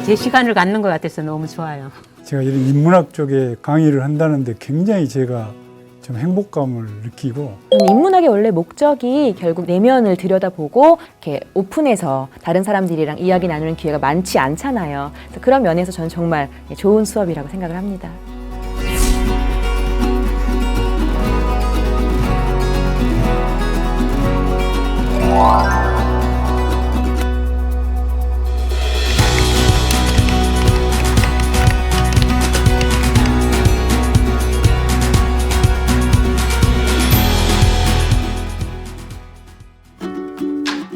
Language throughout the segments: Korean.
제 시간을 갖는 것 같아서 너무 좋아요. 제가 이런 인문학 쪽에 강의를 한다는데 굉장히 제가 좀 행복감을 느끼고 인문학의 원래 목적이 결국 내면을 들여다보고 이렇게 오픈해서 다른 사람들이랑 이야기 나누는 기회가 많지 않잖아요. 그래서 그런 면에서 저는 정말 좋은 수업이라고 생각을 합니다.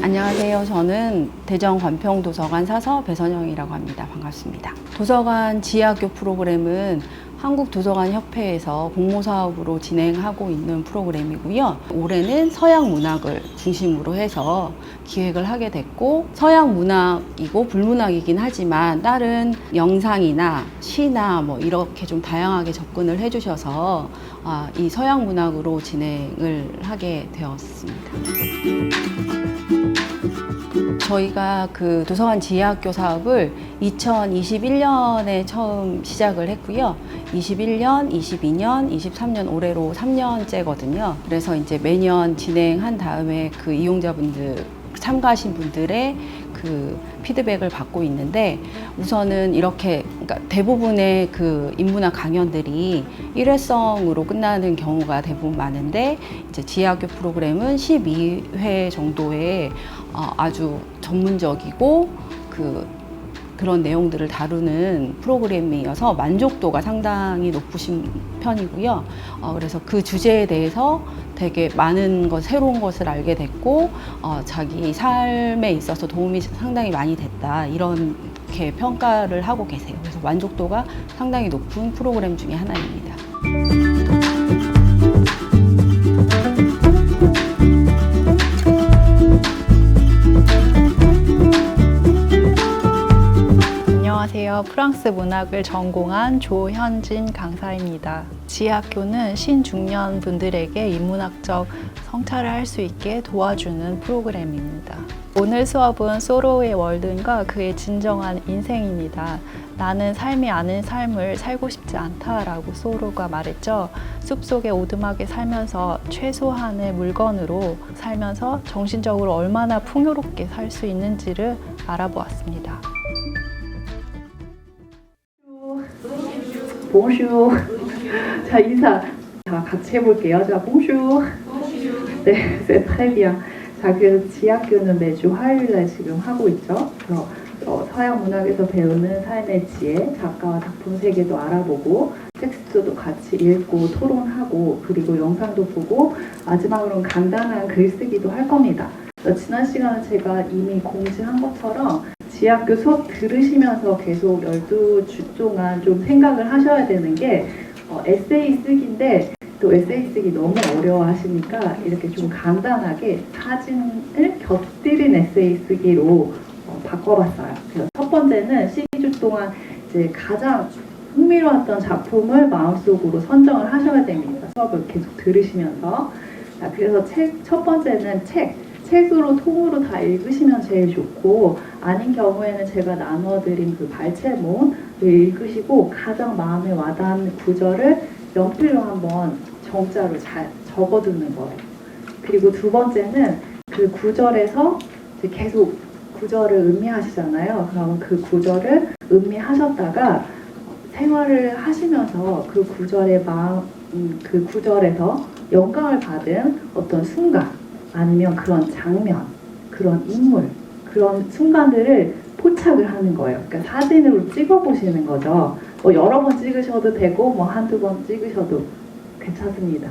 안녕하세요. 저는 대전 관평도서관 사서 배선영이라고 합니다. 반갑습니다. 도서관 지혜학교 프로그램은 한국도서관협회에서 공모사업으로 진행하고 있는 프로그램이고요. 올해는 서양 문학을 중심으로 해서 기획을 하게 됐고, 서양 문학이고 불문학이긴 하지만 다른 영상이나 시나 뭐 이렇게 좀 다양하게 접근을 해주셔서 이 서양 문학으로 진행을 하게 되었습니다. 저희가 그 도서관 지혜학교 사업을 2021년에 처음 시작을 했고요. 21년, 22년, 23년 올해로 3년째거든요. 그래서 이제 매년 진행한 다음에 그 이용자분들, 참가하신 분들의 그 피드백을 받고 있는데, 우선은 이렇게 그러니까 대부분의 그 인문학 강연들이 일회성으로 끝나는 경우가 대부분 많은데, 이제 지혜학교 프로그램은 12회 정도의 아주 전문적이고 그런 내용들을 다루는 프로그램이어서 만족도가 상당히 높으신 편이고요. 그래서 그 주제에 대해서 되게 많은 새로운 것을 알게 됐고, 자기 삶에 있어서 도움이 상당히 많이 됐다, 이렇게 평가를 하고 계세요. 그래서 만족도가 상당히 높은 프로그램 중에 하나입니다. 안녕하세요. 프랑스 문학을 전공한 조현진 강사입니다. 지혜학교는 신중년 분들에게 인문학적 성찰을 할 수 있게 도와주는 프로그램입니다. 오늘 수업은 소로의 월든과 그의 진정한 인생입니다. 나는 삶이 아닌 삶을 살고 싶지 않다라고 소로가 말했죠. 숲속에 오두막에 살면서 최소한의 물건으로 살면서 정신적으로 얼마나 풍요롭게 살 수 있는지를 알아보았습니다. Bonjour. 자, 인사. 자, 같이 해볼게요. 자, Bonjour. 네, c'est très bien. 자, 그래서 지혜학교는 매주 화요일날 지금 하고 있죠. 그래서 서양 문학에서 배우는 삶의 지혜, 작가와 작품 세계도 알아보고, 텍스트도 같이 읽고 토론하고, 그리고 영상도 보고, 마지막으로는 간단한 글쓰기도 할 겁니다. 지난 시간에 제가 이미 공지한 것처럼 지혜학교 수업 들으시면서 계속 12주 동안 좀 생각을 하셔야 되는 게 에세이 쓰기인데, 또 에세이 쓰기 너무 어려워하시니까 이렇게 좀 간단하게 사진을 곁들인 에세이 쓰기로 바꿔봤어요. 그래서 첫 번째는 12주 동안 이제 가장 흥미로웠던 작품을 마음속으로 선정을 하셔야 됩니다. 수업을 계속 들으시면서. 자, 그래서 첫 번째는 책으로 통으로 다 읽으시면 제일 좋고, 아닌 경우에는 제가 나눠드린 그 발췌문을 읽으시고 가장 마음에 와닿는 구절을 연필로 한번 정자로 잘 적어두는 거예요. 그리고 두 번째는 그 구절에서 이제 계속 구절을 음미하시잖아요. 그럼 그 구절을 음미하셨다가 생활을 하시면서 그 구절의 그 구절에서 영감을 받은 어떤 순간, 아니면 그런 장면, 그런 인물, 그런 순간들을 포착을 하는 거예요. 그러니까 사진으로 찍어보시는 거죠. 여러 번 찍으셔도 되고, 한두 번 찍으셔도 괜찮습니다.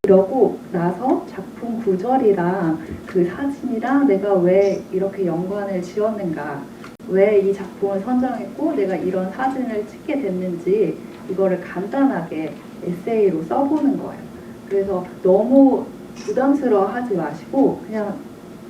그러고 나서 작품 구절이랑 그 사진이랑 내가 왜 이렇게 연관을 지었는가, 왜 이 작품을 선정했고 내가 이런 사진을 찍게 됐는지, 이거를 간단하게 에세이로 써보는 거예요. 그래서 너무 부담스러워 하지 마시고 그냥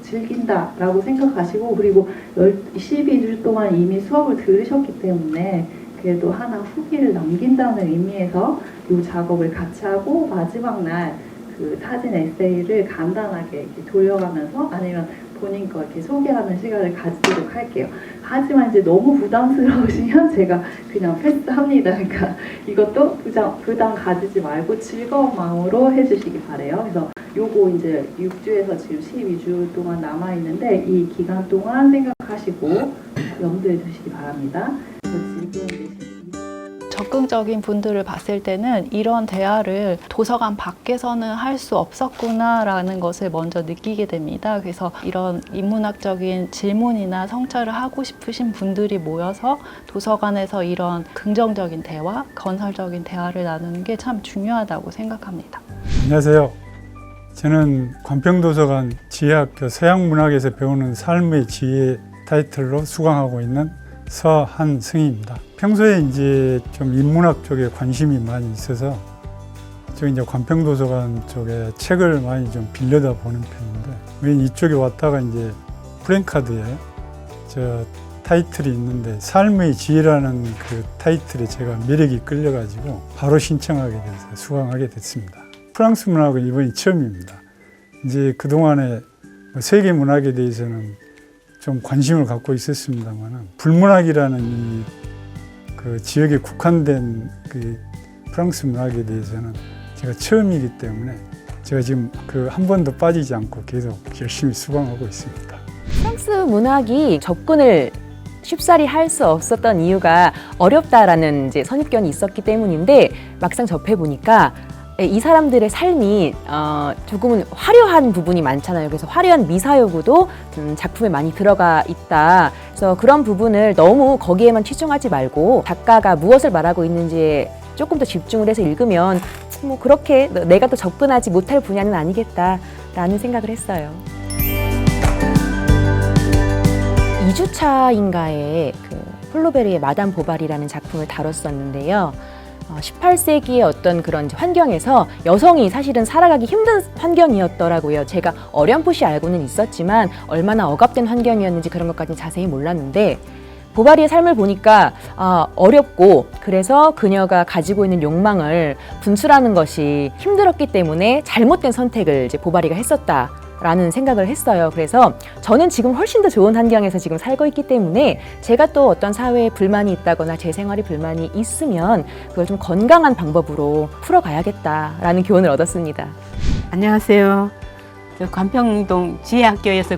즐긴다라고 생각하시고, 그리고 12주 동안 이미 수업을 들으셨기 때문에 그래도 하나 후기를 남긴다는 의미에서 이 작업을 같이 하고, 마지막 날 그 사진 에세이를 간단하게 이렇게 돌려가면서 아니면 본인 거 이렇게 소개하는 시간을 가지도록 할게요. 하지만 이제 너무 부담스러우시면 제가 그냥 패스합니다. 그러니까 이것도 부담 가지지 말고 즐거운 마음으로 해주시기 바래요. 그래서 요거 이제 6주에서 지금 12주 동안 남아 있는데 이 기간 동안 생각하시고 염두에 두시기 바랍니다. 그래서 지금 적극적인 분들을 봤을 때는 이런 대화를 도서관 밖에서는 할 수 없었구나라는 것을 먼저 느끼게 됩니다. 그래서 이런 인문학적인 질문이나 성찰을 하고 싶으신 분들이 모여서 도서관에서 이런 긍정적인 대화, 건설적인 대화를 나누는 게 참 중요하다고 생각합니다. 안녕하세요. 저는 관평도서관 지혜학교 서양문학에서 배우는 삶의 지혜 타이틀로 수강하고 있는 서한승입니다. 평소에 이제 좀 인문학 쪽에 관심이 많이 있어서 저 이제 관평도서관 쪽에 책을 많이 좀 빌려다 보는 편인데 왜 이쪽에 왔다가 이제 프랭카드에 저 타이틀이 있는데 삶의 지혜라는 그 타이틀에 제가 매력이 끌려가지고 바로 신청하게 돼서 수강하게 됐습니다. 프랑스 문학은 이번이 처음입니다. 이제 그동안에 세계 문학에 대해서는 좀 관심을 갖고 있었습니다만 불문학이라는 이 그 지역에 국한된 그 프랑스 문학에 대해서는 제가 처음이기 때문에 제가 지금 그 한 번도 빠지지 않고 계속 열심히 수강하고 있습니다. 프랑스 문학이 접근을 쉽사리 할 수 없었던 이유가 어렵다라는 이제 선입견이 있었기 때문인데 막상 접해 보니까 이 사람들의 삶이 조금은 화려한 부분이 많잖아요. 그래서 화려한 미사여구도 작품에 많이 들어가 있다. 그래서 그런 부분을 너무 거기에만 치중하지 말고 작가가 무엇을 말하고 있는지에 조금 더 집중을 해서 읽으면 뭐 그렇게 내가 또 접근하지 못할 분야는 아니겠다라는 생각을 했어요. 2주차인가에 그 플로베르의 마담 보바리라는 작품을 다뤘었는데요. 18세기의 어떤 그런 환경에서 여성이 사실은 살아가기 힘든 환경이었더라고요. 제가 어렴풋이 알고는 있었지만 얼마나 억압된 환경이었는지 그런 것까지는 자세히 몰랐는데 보바리의 삶을 보니까 어렵고 그래서 그녀가 가지고 있는 욕망을 분출하는 것이 힘들었기 때문에 잘못된 선택을 이제 보바리가 했었다라는 생각을 했어요. 그래서 저는 지금 훨씬 더 좋은 환경에서 지금 살고 있기 때문에 제가 또 어떤 사회에 불만이 있다거나 제 생활에 불만이 있으면 그걸 좀 건강한 방법으로 풀어가야겠다라는 교훈을 얻었습니다. 안녕하세요. 저 관평동 지혜학교에서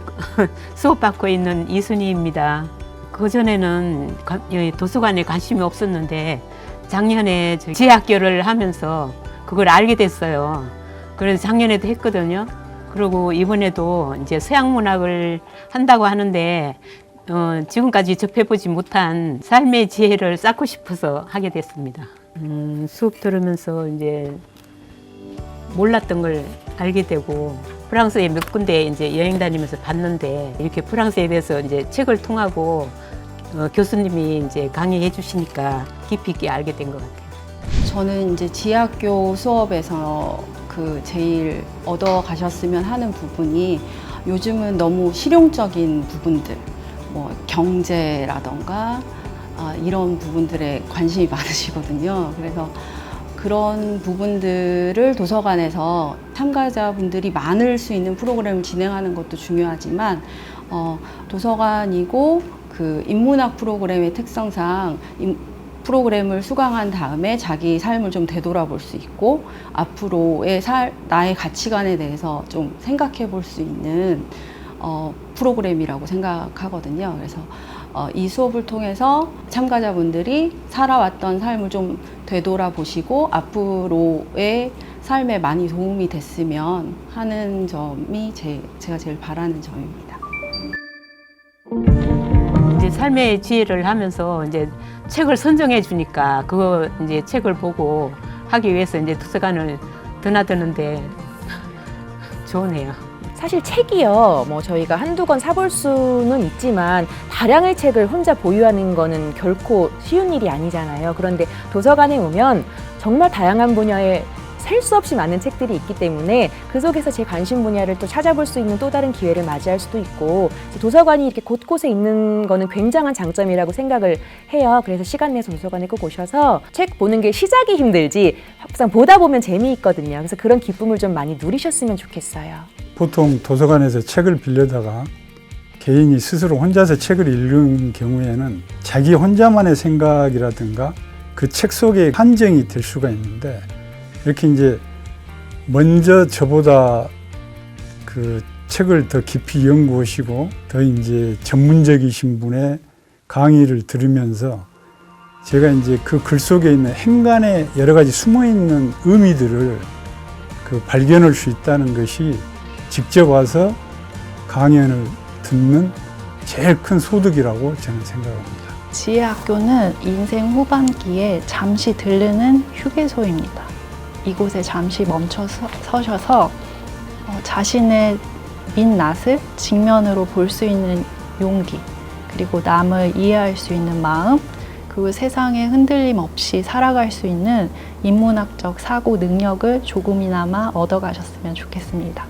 수업받고 있는 이순희입니다. 그전에는 도서관에 관심이 없었는데 작년에 지혜학교를 하면서 그걸 알게 됐어요. 그래서 작년에도 했거든요. 그리고 이번에도 이제 서양문학을 한다고 하는데 지금까지 접해보지 못한 삶의 지혜를 쌓고 싶어서 하게 됐습니다. 수업 들으면서 이제 몰랐던 걸 알게 되고 프랑스에 몇 군데 이제 여행 다니면서 봤는데 이렇게 프랑스에 대해서 이제 책을 통하고 교수님이 이제 강의해 주시니까 깊이 있게 알게 된 것 같아요. 저는 이제 지학교 수업에서 그 제일 얻어 가셨으면 하는 부분이 요즘은 너무 실용적인 부분들, 뭐 경제라던가 이런 부분들에 관심이 많으시거든요. 그래서 그런 부분들을 도서관에서 참가자분들이 많을 수 있는 프로그램을 진행하는 것도 중요하지만 도서관이고 그 인문학 프로그램의 특성상 프로그램을 수강한 다음에 자기 삶을 좀 되돌아볼 수 있고 앞으로의 나의 가치관에 대해서 좀 생각해 볼 수 있는 프로그램이라고 생각하거든요. 그래서 이 수업을 통해서 참가자분들이 살아왔던 삶을 좀 되돌아보시고 앞으로의 삶에 많이 도움이 됐으면 하는 점이 제가 제일 바라는 점입니다. 이제 삶의 지혜를 하면서 이제 책을 선정해 주니까 그거 이제 책을 보고 하기 위해서 이제 도서관을 드나드는데 좋으네요. 사실 책이요, 뭐 저희가 한두 권 사볼 수는 있지만 다량의 책을 혼자 보유하는 거는 결코 쉬운 일이 아니잖아요. 그런데 도서관에 오면 정말 다양한 분야의 셀 수 없이 많은 책들이 있기 때문에 그 속에서 제 관심 분야를 또 찾아볼 수 있는 또 다른 기회를 맞이할 수도 있고 도서관이 이렇게 곳곳에 있는 거는 굉장한 장점이라고 생각을 해요. 그래서 시간 내서 도서관에 꼭 오셔서 책 보는 게 시작이 힘들지 항상 보다 보면 재미있거든요. 그래서 그런 기쁨을 좀 많이 누리셨으면 좋겠어요. 보통 도서관에서 책을 빌려다가 개인이 스스로 혼자서 책을 읽는 경우에는 자기 혼자만의 생각이라든가 그 책 속에 한정이 될 수가 있는데, 이렇게 이제 먼저 저보다 그 책을 더 깊이 연구하시고 더 이제 전문적이신 분의 강의를 들으면서 제가 이제 그 글 속에 있는 행간에 여러 가지 숨어 있는 의미들을 그 발견할 수 있다는 것이 직접 와서 강연을 듣는 제일 큰 소득이라고 저는 생각합니다. 지혜학교는 인생 후반기에 잠시 들르는 휴게소입니다. 이곳에 잠시 멈춰 서셔서 자신의 민낯을 직면으로 볼 수 있는 용기, 그리고 남을 이해할 수 있는 마음, 그리고 세상에 흔들림 없이 살아갈 수 있는 인문학적 사고 능력을 조금이나마 얻어가셨으면 좋겠습니다.